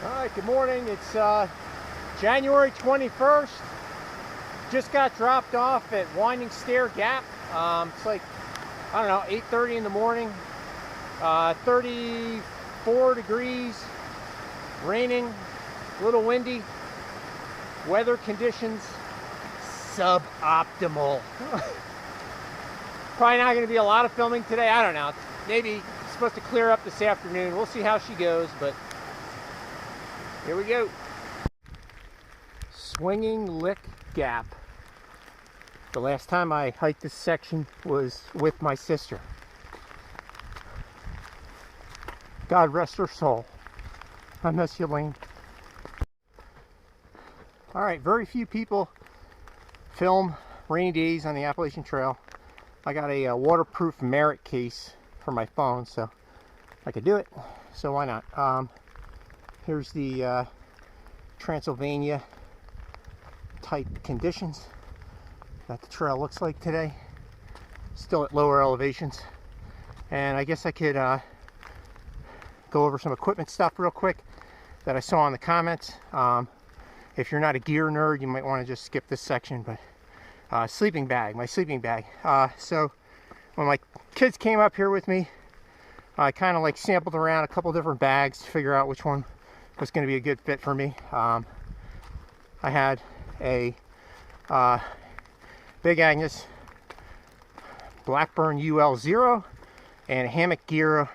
All right, good morning. It's January 21st. Just got dropped off at Winding Stair Gap. It's like, I don't know, 8:30 in the morning. 34 degrees, raining, a little windy. Weather conditions suboptimal. Probably not going to be a lot of filming today. I don't know. Maybe it's supposed to clear up this afternoon. We'll see how she goes, but here we go. Swinging Lick Gap. The last time I hiked this section was with my sister. God rest her soul. I miss you, Lane. Alright, very few people film rainy days on the Appalachian Trail. I got a waterproof Merit case for my phone, so I could do it. So why not? Here's the Transylvania type conditions that the trail looks like today. Still at lower elevations. And I guess I could go over some equipment stuff real quick that I saw in the comments. If you're not a gear nerd, you might want to just skip this section, but my sleeping bag. So when my kids came up here with me, I kind of like sampled around a couple different bags to figure out which one was going to be a good fit for me. I had a Big Agnes Blackburn UL0 and a Hammock Gear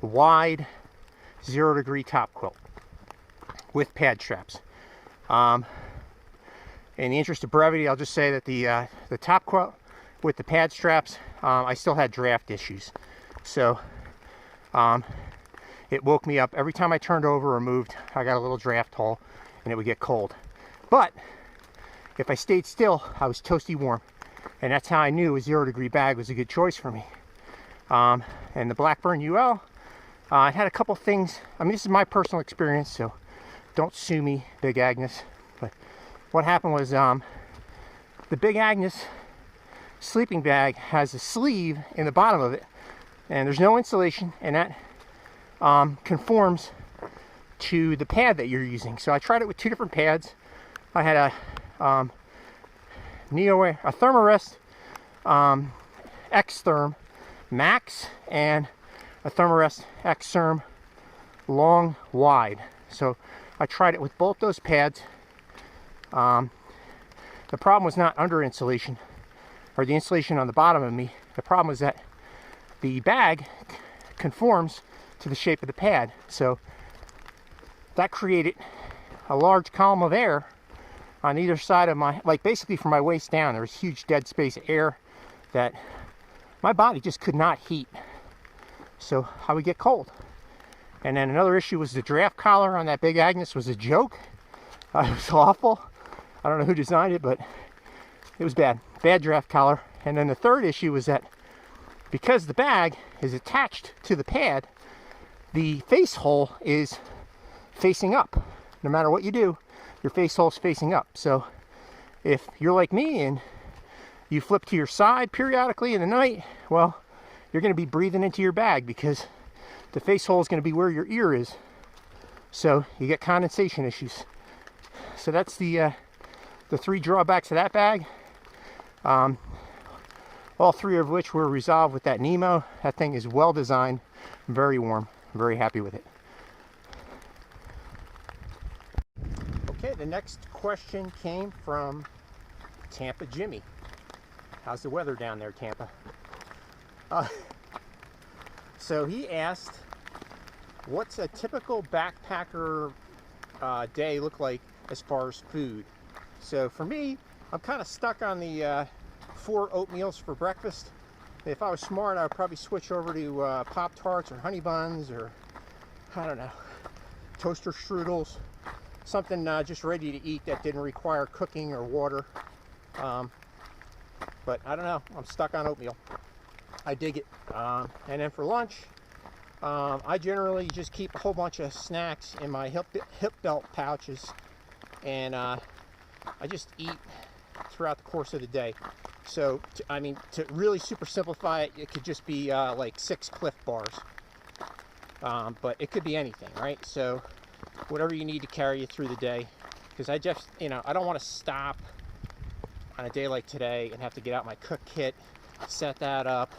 wide 0 degree top quilt with pad straps. In the interest of brevity, I'll just say that the top quilt with the pad straps, I still had draft issues. So it woke me up every time I turned over or moved. I got a little draft hole and it would get cold. But if I stayed still, I was toasty warm. And that's how I knew a 0 degree bag was a good choice for me. And the Blackburn UL, I had a couple things. I mean, this is my personal experience, so don't sue me, Big Agnes. But what happened was the Big Agnes sleeping bag has a sleeve in the bottom of it, and there's no insulation, and that conforms to the pad that you're using. So I tried it with two different pads. I had a Thermarest X-Therm Max and a Thermarest X-Therm Long Wide. So I tried it with both those pads. The problem was not under insulation or the insulation on the bottom of me. The problem was that the bag conforms to the shape of the pad. So that created a large column of air on either side of my, like basically from my waist down. There was huge dead space of air that my body just could not heat. So I would get cold. And then another issue was the draft collar on that Big Agnes was a joke. It was awful. I don't know who designed it, but it was bad. Bad draft collar. And then the third issue was that because the bag is attached to the pad, the face hole is facing up. No matter what you do, your face hole is facing up. So if you're like me and you flip to your side periodically in the night, well, you're going to be breathing into your bag because the face hole is going to be where your ear is. So you get condensation issues. So that's the three drawbacks of that bag. All three of which were resolved with that Nemo. That thing is well designed, very warm. I'm very happy with it. Okay, the next question came from Tampa Jimmy. How's the weather down there, Tampa? So he asked, what's a typical backpacker day look like as far as food? So for me, I'm kind of stuck on the 4 oatmeals for breakfast. If I was smart, I would probably switch over to Pop-Tarts or Honey Buns or, I don't know, toaster strudels. Something just ready to eat that didn't require cooking or water. But I don't know, I'm stuck on oatmeal. I dig it. And then for lunch, I generally just keep a whole bunch of snacks in my hip belt pouches. And I just eat throughout the course of the day. So, to really super simplify it, it could just be like 6 Cliff Bars. But it could be anything, right? So whatever you need to carry you through the day. Because I just, you know, I don't want to stop on a day like today and have to get out my cook kit, set that up,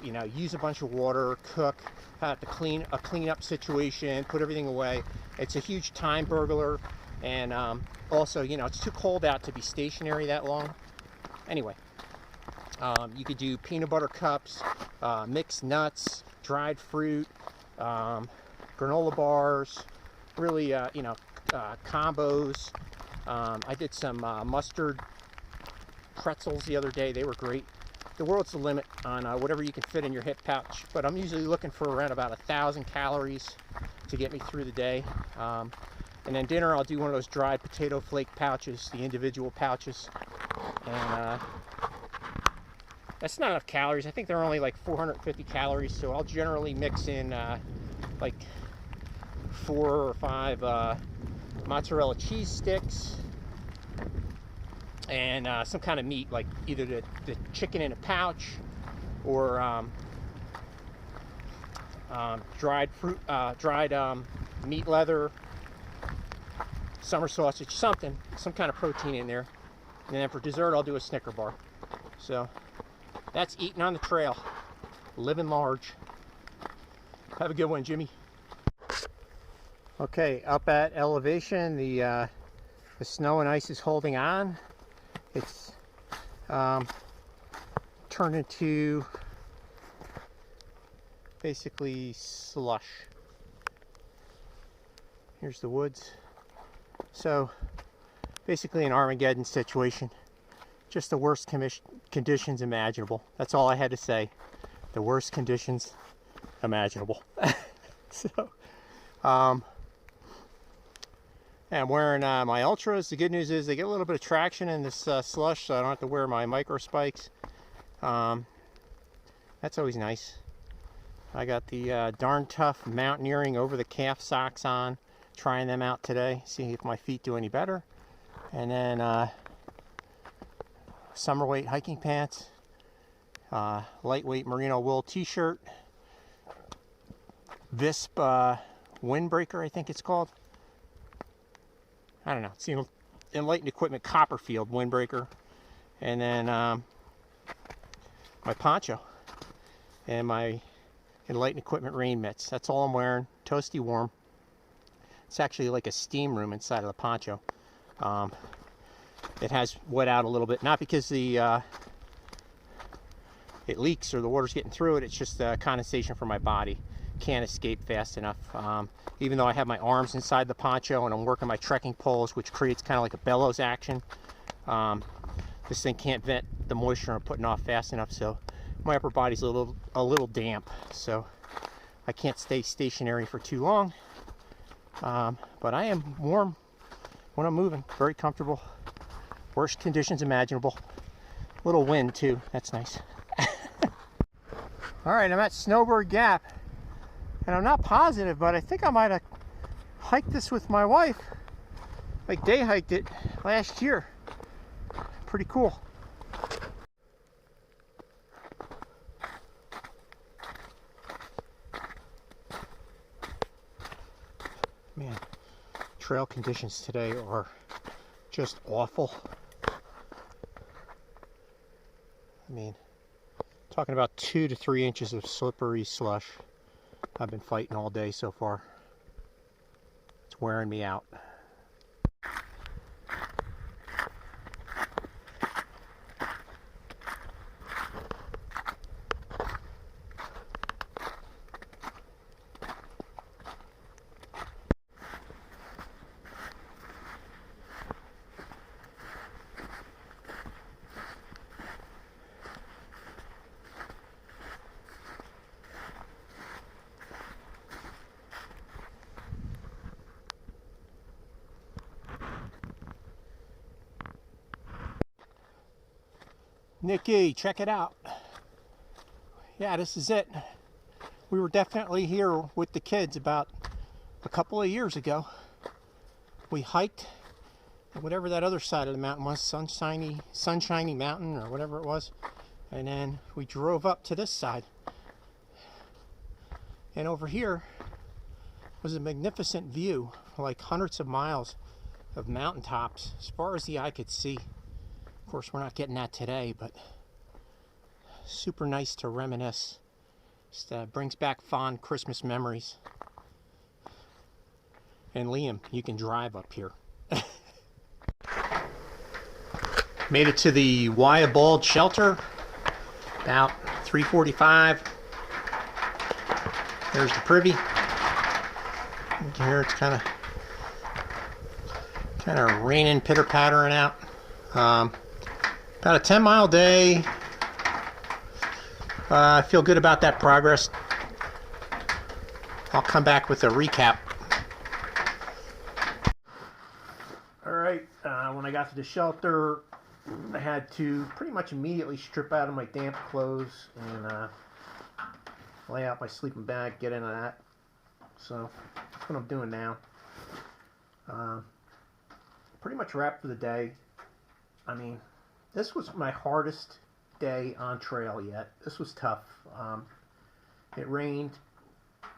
you know, use a bunch of water, cook, have to clean a cleanup situation, put everything away. It's a huge time burglar, and also, you know, it's too cold out to be stationary that long. Anyway, you could do peanut butter cups, mixed nuts, dried fruit, granola bars, really, you know, combos. I did some mustard pretzels the other day. They were great. The world's the limit on whatever you can fit in your hip pouch, but I'm usually looking for around about 1,000 calories to get me through the day. And then dinner, I'll do one of those dried potato flake pouches, the individual pouches, and that's not enough calories. I think they're only like 450 calories, so I'll generally mix in like 4 or 5 mozzarella cheese sticks, and some kind of meat, like either the chicken in a pouch, or dried fruit, dried meat leather, summer sausage, something, some kind of protein in there. And then for dessert, I'll do a Snicker bar. So that's eating on the trail, living large. Have a good one, Jimmy. Okay, up at elevation, the snow and ice is holding on. It's turned into basically slush. Here's the woods. So basically an Armageddon situation. Just the worst conditions imaginable. That's all I had to say. The worst conditions imaginable. So, and I'm wearing my Ultras. The good news is they get a little bit of traction in this slush, so I don't have to wear my micro spikes. That's always nice. I got the Darn Tough Mountaineering over the calf socks on, trying them out today, seeing if my feet do any better. And then summer weight hiking pants, lightweight merino wool t-shirt, Visp windbreaker, I think it's called. I don't know, it's the Enlightened Equipment Copperfield windbreaker. And then my poncho and my Enlightened Equipment rain mitts. That's all I'm wearing. Toasty warm. It's actually like a steam room inside of the poncho. It has wet out a little bit, not because the it leaks or the water's getting through it. It's just condensation from my body. Can't escape fast enough. Even though I have my arms inside the poncho and I'm working my trekking poles, which creates kind of like a bellows action, this thing can't vent the moisture I'm putting off fast enough, so my upper body's a little damp, so I can't stay stationary for too long. But I am warm when I'm moving, very comfortable. Worst conditions imaginable. Little wind too, that's nice. All right, I'm at Snowboard Gap, and I'm not positive, but I think I might have hiked this with my wife. Like day hiked it last year. Pretty cool. Man, trail conditions today are just awful. I mean, talking about 2 to 3 inches of slippery slush. I've been fighting all day so far. It's wearing me out. Nikki, check it out. Yeah, this is it. We were definitely here with the kids about a couple of years ago. We hiked whatever that other side of the mountain was, Sunshiny Mountain or whatever it was, and then we drove up to this side. And over here was a magnificent view, like hundreds of miles of mountaintops as far as the eye could see. Of course, we're not getting that today, but super nice to reminisce. Just brings back fond Christmas memories. And Liam, you can drive up here. Made it to the Wyabald shelter about 3:45. There's the privy. Here it's kind of raining, pitter-pattering out. About a 10-mile day. I feel good about that progress. I'll come back with a recap. Alright, when I got to the shelter, I had to pretty much immediately strip out of my damp clothes and lay out my sleeping bag, get into that. So that's what I'm doing now. Pretty much wrapped for the day. I mean, this was my hardest day on trail yet. This was tough. It rained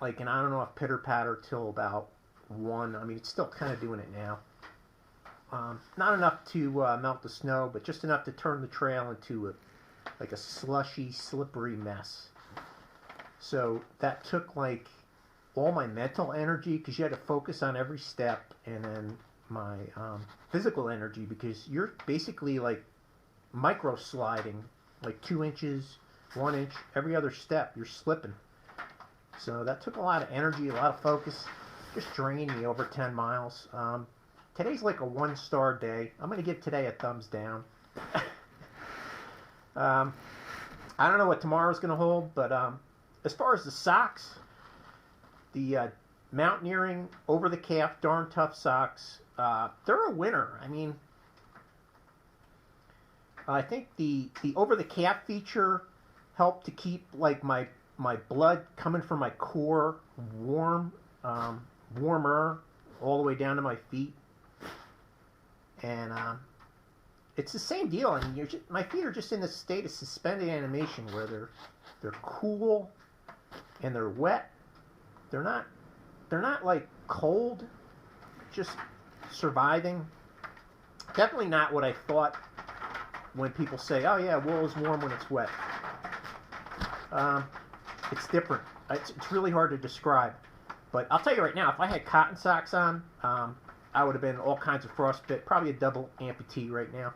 like, and I don't know if pitter patter till about 1. I mean, it's still kind of doing it now. Not enough to melt the snow, but just enough to turn the trail into like a slushy, slippery mess. So that took like all my mental energy, because you had to focus on every step, and then my physical energy, because you're basically like micro sliding, like 2 inches, 1 inch, every other step you're slipping. So that took a lot of energy, a lot of focus, just drained me over 10 miles. Today's like a 1-star day. I'm going to give today a thumbs down. I don't know what tomorrow's going to hold, but as far as the socks, the mountaineering over the calf darn tough socks, they're a winner. I mean, I think the over the calf feature helped to keep like my blood coming from my core warmer all the way down to my feet. And it's the same deal. I mean, my feet are just in this state of suspended animation where they're cool and they're wet. They're not like cold, just surviving. Definitely not what I thought when people say, "Oh yeah, wool is warm when it's wet." It's different. It's really hard to describe. But I'll tell you right now, if I had cotton socks on, I would have been all kinds of frostbite, probably a double amputee right now.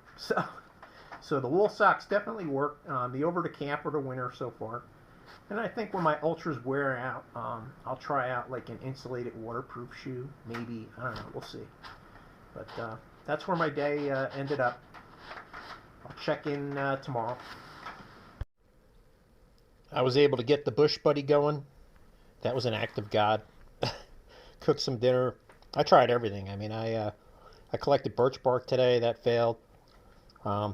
So the wool socks definitely work. The over the calf or the winter so far. And I think when my ultras wear out, I'll try out like an insulated waterproof shoe. Maybe, I don't know, we'll see. But that's where my day ended up. I'll check in tomorrow. I was able to get the Bush Buddy going. That was an act of God. Cooked some dinner. I tried everything. I mean, I collected birch bark today. That failed. I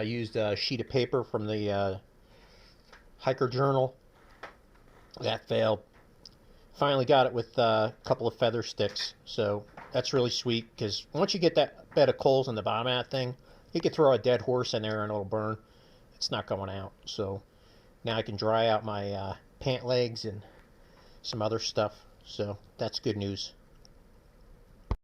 used a sheet of paper from the Hiker Journal. That failed. Finally got it with a couple of feather sticks. So that's really sweet, because once you get that bed of coals on the bottom of that thing, you can throw a dead horse in there and it'll burn. It's not going out. So now I can dry out my pant legs and some other stuff. So that's good news.